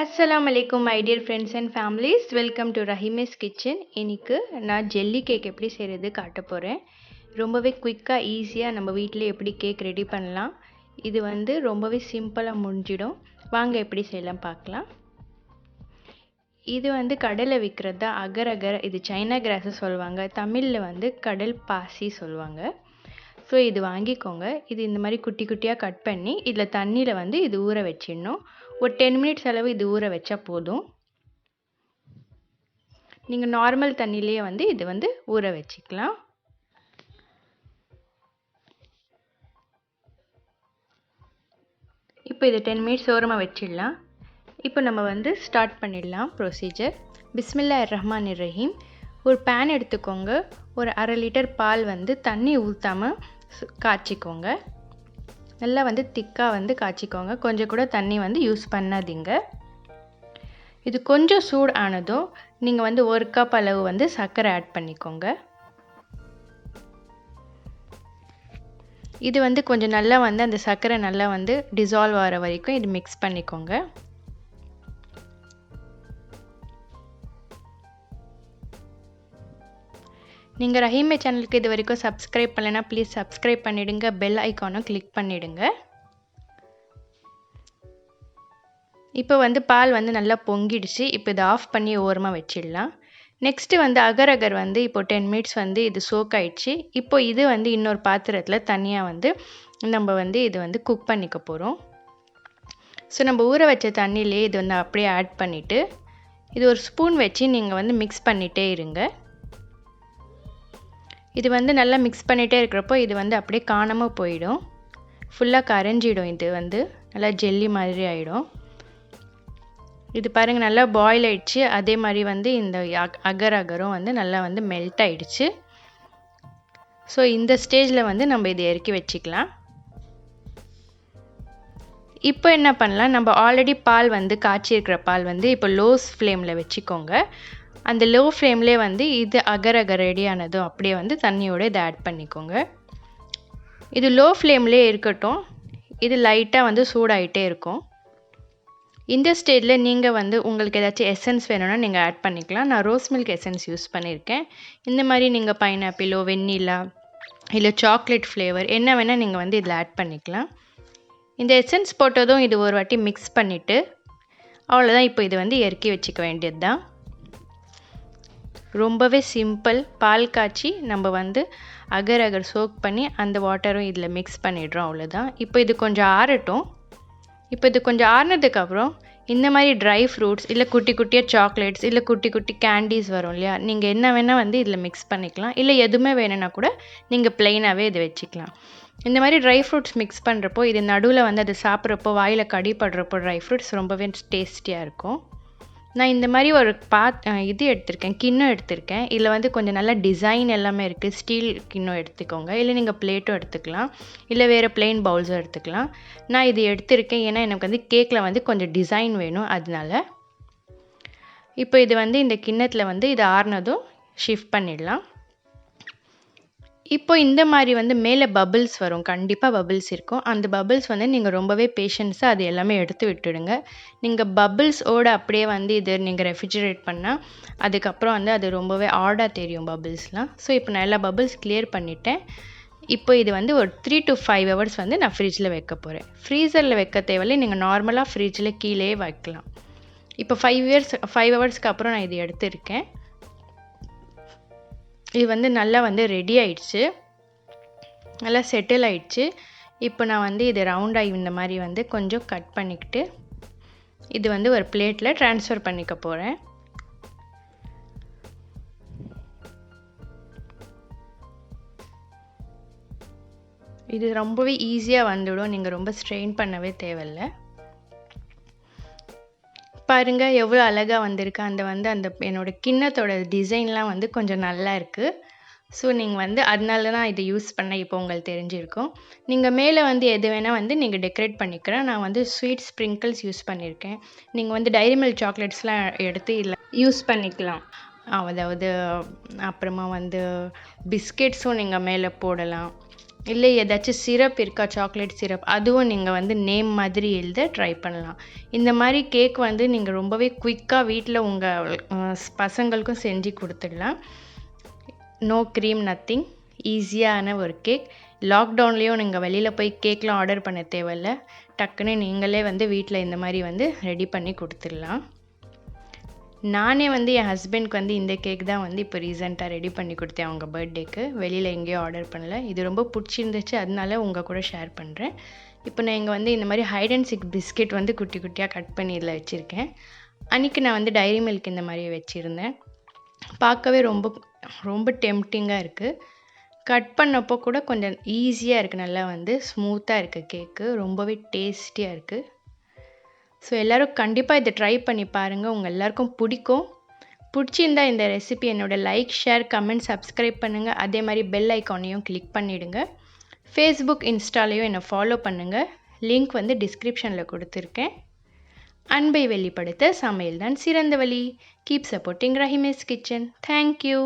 Assalamu alaikum my dear friends and families. Welcome to Rahimayskitchen. இன்னைக்கு நான் jelly cake எப்படி செய்கிறது காட்ட போகிறேன். ரொம்பவே குயிக்காக ஈஸியாக நம்ம வீட்டில் எப்படி கேக் ரெடி பண்ணலாம். இது ரொம்பவே சிம்பிளாக முடிஞ்சிடும். வாங்க எப்படி செய்யலாம் பார்க்கலாம். இது கடலை விற்கிறது தான் அகர் அகர். இது சைனா கிராஸ் சொல்லுவாங்க. தமிழில் கடல் பாசி சொல்லுவாங்க. ஸோ இது வாங்கிக்கோங்க. இது இந்த மாதிரி குட்டி குட்டியாக கட் பண்ணி இதில் தண்ணியில் இது ஊற வச்சிடணும். ஒரு 10 மினிட்ஸ் அளவு இது ஊற வச்சா போதும். நீங்கள் நார்மல் தண்ணியிலேயே இது ஊற வச்சுக்கலாம். இப்போ இது 10 மினிட்ஸ் ஓரமாக வச்சிடலாம். இப்போ நம்ம ஸ்டார்ட் பண்ணிடலாம் ப்ரொசீஜர். பிஸ்மில்லாஹிர் ரஹ்மானிர் ரஹீம். ஒரு பேன் எடுத்துக்கோங்க. ஒரு 1/2 லிட்டர் பால் தண்ணி ஊற்றாமல் காய்ச்சிக்கோங்க. நல்லா திக்காக காய்ச்சிக்கோங்க. கொஞ்சம் கூட தண்ணி யூஸ் பண்ணாதீங்க. இது கொஞ்சம் சூடு ஆனதும் நீங்கள் 1 கப் அளவு சர்க்கரை ஆட் பண்ணிக்கோங்க. இது கொஞ்சம் நல்லா அந்த சர்க்கரை நல்லா டிசால்வ் ஆகிற வரைக்கும் இது மிக்ஸ் பண்ணிக்கோங்க. நீங்கள் ரஹீமை சேனலுக்கு இது வரைக்கும் சப்ஸ்கிரைப் பண்ணலைன்னா ப்ளீஸ் சப்ஸ்கிரைப் பண்ணிவிடுங்க. பெல் ஐக்கானும் கிளிக் பண்ணிவிடுங்க. இப்போ பால் நல்லா பொங்கிடுச்சு. இப்போ இதை ஆஃப் பண்ணி ஓரமாக வச்சிடலாம். நெக்ஸ்ட்டு அகர் அகர் இப்போ 10 மினிட்ஸ் இது சோக் ஆயிடுச்சு. இப்போ இது இன்னொரு பாத்திரத்தில் தனியாக நம்ம இது குக் பண்ணிக்க போகிறோம். ஸோ நம்ம ஊற வச்ச தண்ணியிலே இது அப்படியே ஆட் பண்ணிவிட்டு இது ஒரு ஸ்பூன் வச்சு நீங்கள் மிக்ஸ் பண்ணிகிட்டே இருங்க. இது நல்லா மிக்ஸ் பண்ணிகிட்டே இருக்கிறப்போ இது அப்படியே காணாமல் போயிடும். ஃபுல்லாக கரைஞ்சிடும். இது நல்லா ஜெல்லி மாதிரி ஆகிடும். இது பாருங்கள் நல்லா பாயில் ஆகிடுச்சு. அதே மாதிரி இந்த அகர் அகரும் நல்லா மெல்ட் ஆகிடுச்சு. ஸோ இந்த ஸ்டேஜில் நம்ம இதை இறக்கி வச்சுக்கலாம். இப்போ என்ன பண்ணலாம், நம்ம ஆல்ரெடி பால் காய்ச்சிருக்கிற பால் இப்போ லோஸ் ஃப்ளேமில் வச்சுக்கோங்க. அந்த லோ ஃப்ளேம்லேயே இது அகர் அகர் ரெடி ஆனதும் அப்படியே தண்ணியோடு இதை ஆட் பண்ணிக்கோங்க. இது லோ ஃப்ளேம்லேயே இருக்கட்டும். இது லைட்டாக சூடாகிட்டே இருக்கும். இந்த ஸ்டேஜில் நீங்கள் உங்களுக்கு ஏதாச்சும் எசன்ஸ் வேணும்னா நீங்கள் ஆட் பண்ணிக்கலாம். நான் ரோஸ்மில்க் எசன்ஸ் யூஸ் பண்ணியிருக்கேன். இந்த மாதிரி நீங்கள் பைனாப்பிளோ வெண்ணிலா இல்லை சாக்லேட் ஃப்ளேவர் என்ன வேணால் நீங்கள் இதில் ஆட் பண்ணிக்கலாம். இந்த எசன்ஸ் போட்டதும் இது ஒரு வாட்டி மிக்ஸ் பண்ணிவிட்டு அவ்வளோதான். இப்போ இது இறக்கி வச்சுக்க வேண்டியது தான். ரொம்பவே சிம்பிள். பால் காய்ச்சி நம்ம அகர் அகர் சோக் பண்ணி அந்த வாட்டரும் இதில் மிக்ஸ் பண்ணிடுறோம். அவ்வளோதான். இப்போ இது கொஞ்சம் ஆறட்டும். இப்போ இது கொஞ்சம் ஆறினதுக்கப்புறம் இந்த மாதிரி ட்ரை ஃப்ரூட்ஸ் இல்லை குட்டி குட்டியாக சாக்லேட்ஸ் இல்லை குட்டி குட்டி கேண்டீஸ் வரும் இல்லையா, நீங்கள் என்ன வேணால் இதில் மிக்ஸ் பண்ணிக்கலாம். இல்லை எதுவுமே வேணும்னா கூட நீங்கள் ப்ளெயினாகவே இதை வச்சுக்கலாம். இந்த மாதிரி ட்ரை ஃப்ரூட்ஸ் மிக்ஸ் பண்ணுறப்போ இது நடுவில் அது சாப்பிட்றப்போ வாயில் கடிப்படுறப்போ ட்ரை ஃப்ரூட்ஸ் ரொம்பவே டேஸ்டியாக இருக்கும். நான் இந்த மாதிரி ஒரு இது எடுத்திருக்கேன், கிண்ணம் எடுத்திருக்கேன். இதில் கொஞ்சம் நல்லா டிசைன் எல்லாமே இருக்குது. ஸ்டீல் கிண்ணம் எடுத்துக்கோங்க. இல்லை நீங்கள் பிளேட்டும் எடுத்துக்கலாம். இல்லை வேறு பிளெயின் பவுல்ஸும் எடுத்துக்கலாம். நான் இது எடுத்திருக்கேன் ஏன்னா எனக்கு கேக்கில் கொஞ்சம் டிசைன் வேணும். அதனால இப்போ இது இந்த கிண்ணத்தில் இது ஆறுனதும் ஷிஃப்ட் பண்ணிடலாம். இப்போ இந்த மாதிரி மேலே பபிள்ஸ் வரும். கண்டிப்பாக பபிள்ஸ் இருக்கும். அந்த பபிள்ஸ் நீங்கள் ரொம்பவே பேஷன்ஸாக அது எல்லாமே எடுத்து விட்டுடுங்க. நீங்கள் பபிள்ஸோடு அப்படியே இது நீங்கள் ரெஃப்ரிஜரேட் பண்ணால் அதுக்கப்புறம் அது ரொம்பவே ஆடாக தெரியும் பபிள்ஸ்லாம். ஸோ இப்போ நான் எல்லா பபிள்ஸ் கிளியர் பண்ணிட்டேன். இப்போ இது ஒரு 3 to 5 ஹவர்ஸ் நான் ஃப்ரிட்ஜில் வைக்க போகிறேன். ஃப்ரீசரில் வைக்க தேவையில்லை. நீங்கள் நார்மலாக ஃப்ரிட்ஜில் கீழே வைக்கலாம். இப்போ 5 ஹவர்ஸ்க்கு அப்புறம் நான் இது எடுத்திருக்கேன். இது நல்லா ரெடி ஆயிடுச்சு. நல்லா செட்டில் ஆயிடுச்சு. இப்போ நான் இது ரவுண்டாகி இந்த மாதிரி கொஞ்சம் கட் பண்ணிக்கிட்டு இது ஒரு பிளேட்டில் ட்ரான்ஸ்ஃபர் பண்ணிக்க போகிறேன். இது ரொம்பவே ஈஸியாக வந்துடும். நீங்கள் ரொம்ப ஸ்ட்ரெயின் பண்ணவே தேவையில்லை. பாருங்கள் எவ்வளோ அழகாக வந்திருக்கு. அந்த என்னோடய கிண்ணத்தோட டிசைன்லாம் கொஞ்சம் நல்லா இருக்குது. ஸோ நீங்கள் அதனால தான் இதை யூஸ் பண்ண இப்போ உங்களுக்கு தெரிஞ்சிருக்கும். நீங்கள் மேலே எது வேணால் நீங்கள் டெக்கரேட் பண்ணிக்கிறேன். நான் ஸ்வீட் ஸ்ப்ரிங்கிள்ஸ் யூஸ் பண்ணியிருக்கேன். நீங்கள் டைரி மில்க் சாக்லேட்ஸ்லாம் எடுத்து இதில் யூஸ் பண்ணிக்கலாம். அதாவது அப்புறமா பிஸ்கெட்ஸும் நீங்கள் மேலே போடலாம். இல்லை ஏதாச்சும் சிரப் இருக்கா, சாக்லேட் சிரப், அதுவும் நீங்கள் வந்து நேம் மாதிரி எழுத ட்ரை பண்ணலாம். இந்த மாதிரி கேக் வந்து நீங்கள் ரொம்பவே குயிக்காக வீட்டில் உங்கள் பசங்களுக்கும் செஞ்சு கொடுத்துடலாம். நோ க்ரீம், நத்திங், ஈஸியான ஒரு கேக். லாக்டவுன்லேயும் நீங்கள் வெளியில் போய் கேக்லாம் ஆர்டர் பண்ண தேவையில்ல, டக்குன்னு நீங்களே வந்து வீட்டில் இந்த மாதிரி வந்து ரெடி பண்ணி கொடுத்துடலாம். நானே வந்து என் ஹஸ்பண்ட்க்கு வந்து இந்த கேக் தான் வந்து இப்போ ரீசெண்டாக ரெடி பண்ணி கொடுத்தேன் அவங்க பர்த்டேக்கு. வெளியில் எங்கேயும் ஆர்டர் பண்ணல. இது ரொம்ப பிடிச்சிருந்துச்சு, அதனால உங்கள் கூட ஷேர் பண்ணுறேன். இப்போ நான் இங்கே வந்து இந்த மாதிரி ஹைட் அண்ட் சிக் பிஸ்கெட் வந்து குட்டி குட்டியாக கட் பண்ணி இதில் வச்சுருக்கேன். அன்றைக்கி நான் வந்து டைரி மில்க் இந்த மாதிரி வச்சுருந்தேன். பார்க்கவே ரொம்ப ரொம்ப டெம்ப்டிங்காக இருக்குது. கட் பண்ணப்போ கூட கொஞ்சம் ஈஸியாக இருக்குது, நல்லா வந்து ஸ்மூத்தாக இருக்குது கேக்கு, ரொம்பவே டேஸ்டியாக இருக்குது. ஸோ எல்லோரும் கண்டிப்பாக இதை ட்ரை பண்ணி பாருங்கள், உங்கள் எல்லாருக்கும் பிடிக்கும். பிடிச்சிருந்தா இந்த ரெசிபி என்னோடய லைக், ஷேர், கமெண்ட், சப்ஸ்கிரைப் பண்ணுங்கள். அதே மாதிரி பெல் ஐக்கானையும் கிளிக் பண்ணிவிடுங்க. ஃபேஸ்புக், இன்ஸ்டாலையும் என்னை ஃபாலோ பண்ணுங்கள். லிங்க் வந்து டிஸ்கிரிப்ஷனில் கொடுத்துருக்கேன். அன்பை வெளிப்படுத்த சமையல் தான் சிறந்த வழி. Keep supporting Rahima's kitchen. Thank you.